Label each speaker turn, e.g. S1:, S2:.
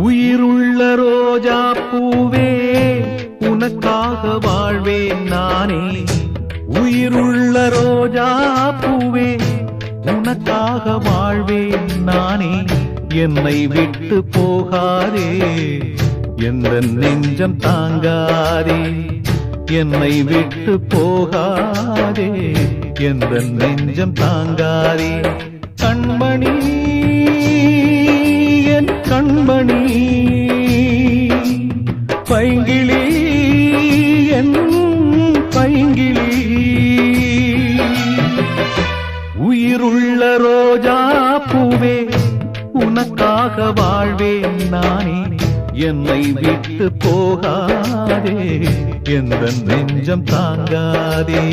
S1: உயிருள்ள ரோஜா பூவே உனக்காக வாழ்வேன் நானே. உயிருள்ள ரோஜா பூவே உனக்காக வாழ்வேன் நானே. என்னை விட்டு போகாதே, எந்த நெஞ்சம் தாங்காதே. என்னை விட்டு போகாதே, எந்த நெஞ்சம் தாங்காதே. கண்மணி என் கண்மணி, பைங்கிளி என் பைங்கிளி. உயிருள்ள ரோஜா பூவே உனக்காக வாழ்வேன் நானே. என்னை விட்டு போகாதே, எந்த நெஞ்சம் தாங்காதே.